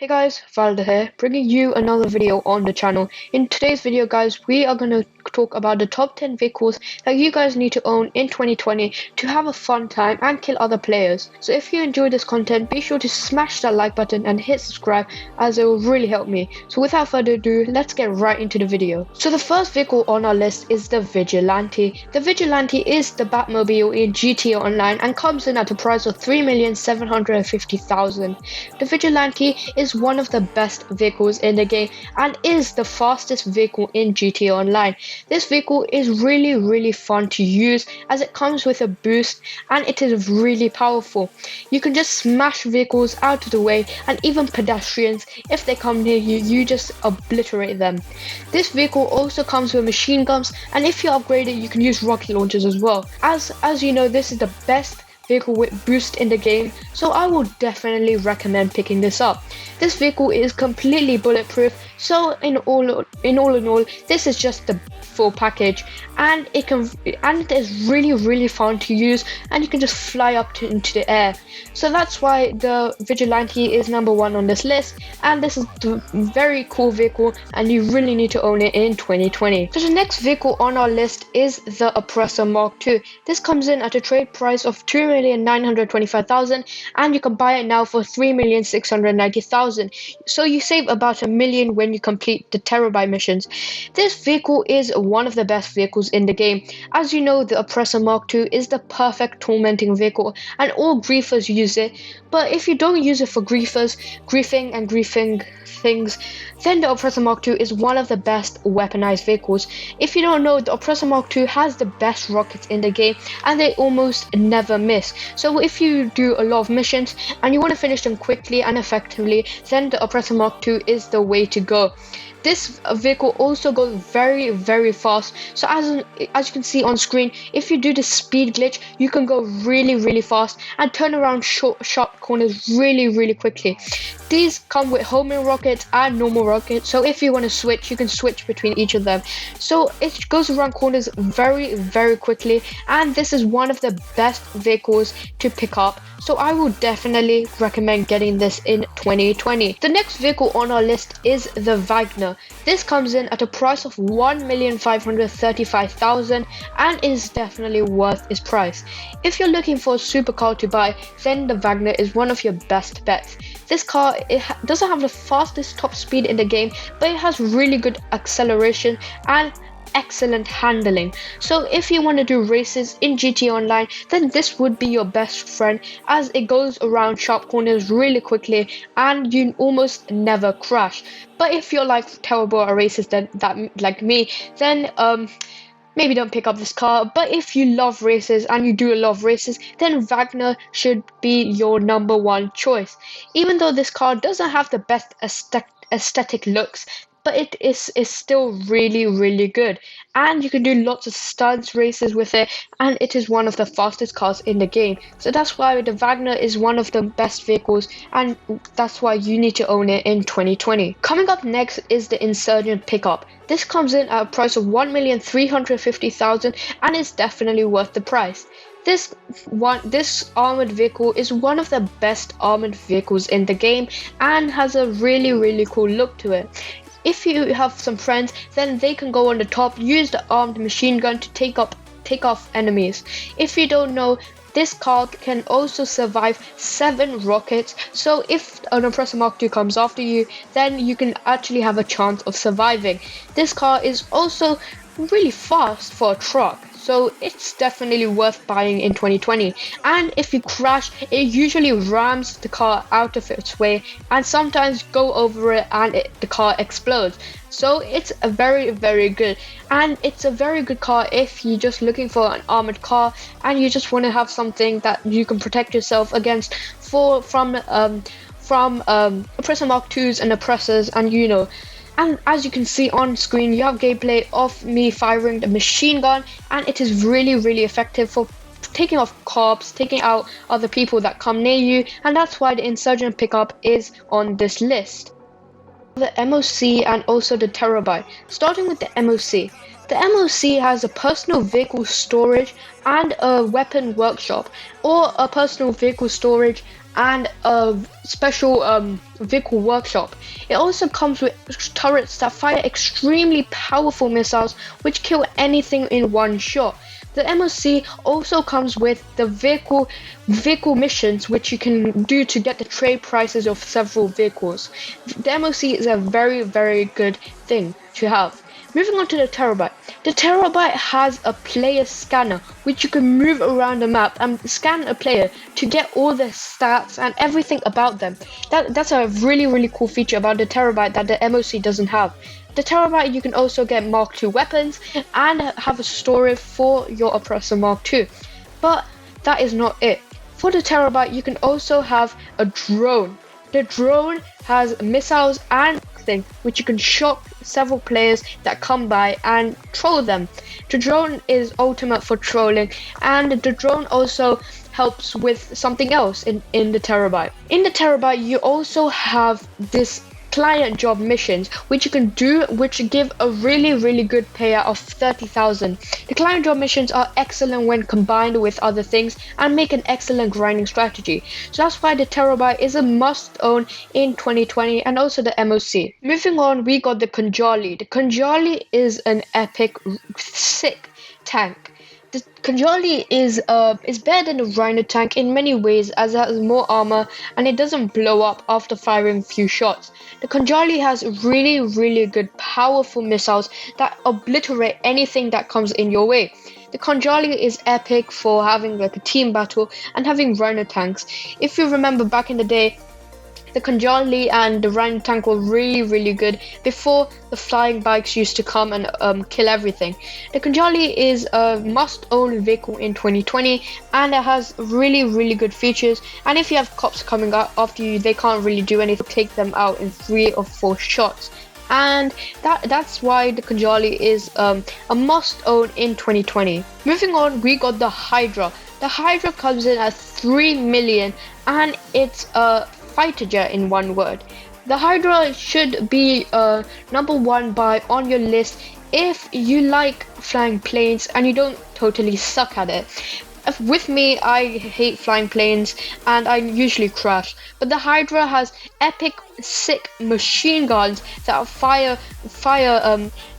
Hey guys, Valda here, bringing you another video on the channel. In today's video guys, we are going to talk about the top 10 vehicles that you guys need to own in 2020 to have a fun time and kill other players. So if you enjoy this content, be sure to smash that like button and hit subscribe as it will really help me. So without further ado, let's get right into the video. So the first vehicle on our list is the Vigilante. The Vigilante is the Batmobile in GTA Online and comes in at a price of 3,750,000. The Vigilante is one of the best vehicles in the game and is the fastest vehicle in GTA Online. This vehicle is really fun to use as it comes with a boost and it is really powerful. You can just smash vehicles out of the way, and even pedestrians, if they come near you, you just obliterate them. This vehicle also comes with machine guns, and if you upgrade it, you can use rocket launchers as well. As you know, this is the best vehicle with boost in the game, so I will definitely recommend picking this up. This vehicle is completely bulletproof, so in all, this is just the full package, and it is really fun to use, and you can just fly up into the air. So that's why the Vigilante is number one on this list, and this is a very cool vehicle, and you really need to own it in 2020. So the next vehicle on our list is the Oppressor Mark II. This comes in at a trade price of 2,925,000, and you can buy it now for 3,690,000. So you save about $1 million when you complete the Terabyte missions. This vehicle is one of the best vehicles in the game. As you know, the Oppressor Mark II is the perfect tormenting vehicle, and all griefers use it. But if you don't use it for griefing things, then the Oppressor Mark II is one of the best weaponized vehicles. If you don't know, the Oppressor Mark II has the best rockets in the game, and they almost never miss. So if you do a lot of missions and you want to finish them quickly and effectively, then the Oppressor Mark II is the way to go. This vehicle also goes very fast. So as you can see on screen, if you do the speed glitch, you can go really fast and turn around sharp corners really quickly. These come with homing rockets and normal rockets, so if you want to switch, you can switch between each of them. So it goes around corners very quickly, and this is one of the best vehicles to pick up. So I will definitely recommend getting this in 2020. The next vehicle on our list is the Wagner. This comes in at a price of 1,535,000 and is definitely worth its price. If you're looking for a supercar to buy, then the Wagner is one of your best bets. This car, doesn't have the fastest top speed in the game, but it has really good acceleration and excellent handling. So if you want to do races in GTA Online, then this would be your best friend, as it goes around sharp corners really quickly and you almost never crash. But if you're like terrible at races that like me, then maybe don't pick up this car. But if you love races and you do a lot of races, then Wagner should be your number one choice. Even though this car doesn't have the best aesthetic looks, but it is still really good, and you can do lots of stunts races with it, and it is one of the fastest cars in the game. So that's why the Wagner is one of the best vehicles, and that's why you need to own it in 2020. Coming up next is the Insurgent pickup. This comes in at a price of 1,350,000 and is definitely worth the price. This armored vehicle is one of the best armored vehicles in the game and has a really cool look to it. If you have some friends, then they can go on the top, use the armed machine gun to take off enemies. If you don't know, this car can also survive 7 rockets, so if an Oppressor Mark II comes after you, then you can actually have a chance of surviving. This car is also really fast for a truck, so it's definitely worth buying in 2020. And if you crash, it usually rams the car out of its way and sometimes go over it and the car explodes. So it's a very good, and it's a very good car if you're just looking for an armored car and you just want to have something that you can protect yourself against from Oppressor Mark IIs and oppressors, and you know. And as you can see on screen, you have gameplay of me firing the machine gun, and it is really effective for taking off cops, taking out other people that come near you, and that's why the Insurgent pickup is on this list. the MOC and also the Terabyte. Starting with the MOC. The MOC has a personal vehicle storage and a weapon workshop, or a personal vehicle storage and a special vehicle workshop. It also comes with turrets that fire extremely powerful missiles which kill anything in one shot. The MOC also comes with the vehicle missions which you can do to get the trade prices of several vehicles. The MOC is a very good thing to have. Moving on to the Terabyte. The Terabyte has a player scanner which you can move around the map and scan a player to get all the stats and everything about them. That's a really cool feature about the Terabyte that the MOC doesn't have. The Terabyte, you can also get Mark II weapons and have a storage for your Oppressor Mark II. But that is not it. For the Terabyte, you can also have a drone. The drone has missiles and things which you can shock several players that come by and troll them. The drone is ultimate for trolling, and the drone also helps with something else in the Terabyte. In the Terabyte, you also have this client job missions which you can do, which give a really good payout of 30,000. The client job missions are excellent when combined with other things and make an excellent grinding strategy. So that's why the Terabyte is a must own in 2020, and also the MOC. Moving on, we got the Kanjali. The Kanjali is an epic, sick tank. The Kanjali is better than the Rhino tank in many ways, as it has more armor and it doesn't blow up after firing few shots. The Kanjali has really good powerful missiles that obliterate anything that comes in your way. The Kanjali is epic for having like a team battle and having Rhino tanks. If you remember back in the day, the Kanjali and the Rhino tank were really good before the flying bikes used to come and kill everything. The Kanjali is a must-own vehicle in 2020, and it has really good features. And if you have cops coming up after you, they can't really do anything. Take them out in 3 or 4 shots. And that's why the Kanjali is a must-own in 2020. Moving on, we got the Hydra. The Hydra comes in at 3 million, and it's a fighter jet in one word. The Hydra should be number 1 buy on your list if you like flying planes and you don't totally suck at it. With me, I hate flying planes and I usually crash, but the Hydra has epic, sick machine guns that fire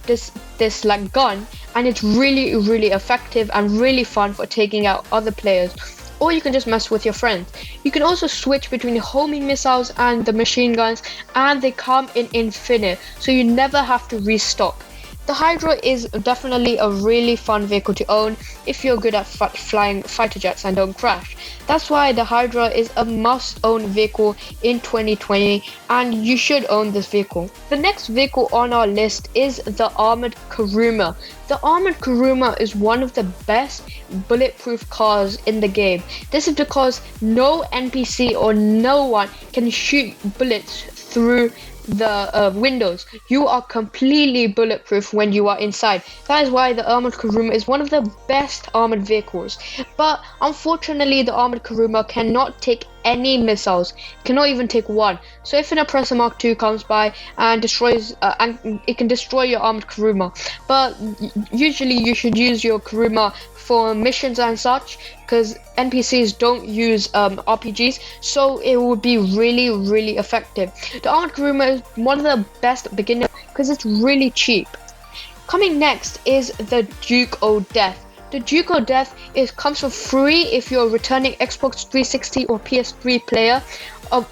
this like gun, and it's really effective and really fun for taking out other players. Or you can just mess with your friends. You can also switch between the homing missiles and the machine guns, and they come in infinite, so you never have to restock. The Hydra is definitely a really fun vehicle to own if you're good at flying fighter jets and don't crash. That's why the Hydra is a must-own vehicle in 2020, and you should own this vehicle. The next vehicle on our list is the Armored Kuruma. The Armored Kuruma is one of the best bulletproof cars in the game. This is because no NPC or no one can shoot bullets through the windows. You are completely bulletproof when you are inside. That is why the Armored Kuruma is one of the best armored vehicles. But unfortunately, the Armored Kuruma cannot take any missiles, cannot even take one. So if an Oppressor Mark II comes by and destroys, and it can destroy your Armored Kuruma. But usually you should use your Kuruma for missions and such, because NPCs don't use RPGs, so it would be really effective. The Armored Kuruma is one of the best beginner because it's really cheap. Coming next is the Duke o' Death. The Duke o' Death comes for free if you're a returning Xbox 360 or PS3 player,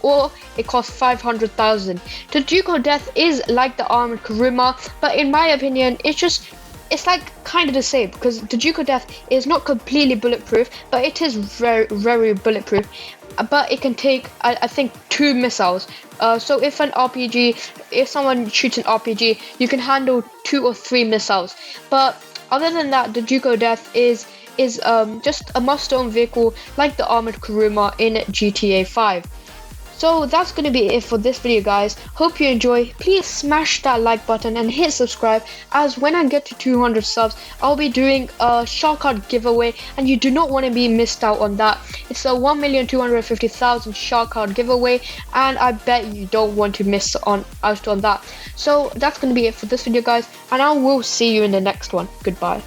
or it costs 500,000. The Duke o' Death is like the Armored Kuruma, but in my opinion, it's like kind of the same, because the Duke of Death is not completely bulletproof, but it is very bulletproof. But it can take, I think, 2 missiles. So if someone shoots an RPG, you can handle 2 or 3 missiles. But other than that, the Duke of Death is just a must-own vehicle like the Armored Kuruma in GTA 5. So that's going to be it for this video, guys. Hope you enjoy. Please smash that like button and hit subscribe, as when I get to 200 subs I'll be doing a shark card giveaway, and you do not want to be missed out on that. It's a 1,250,000 shark card giveaway, and I bet you don't want to miss out on that. So that's going to be it for this video, guys, and I will see you in the next one. Goodbye.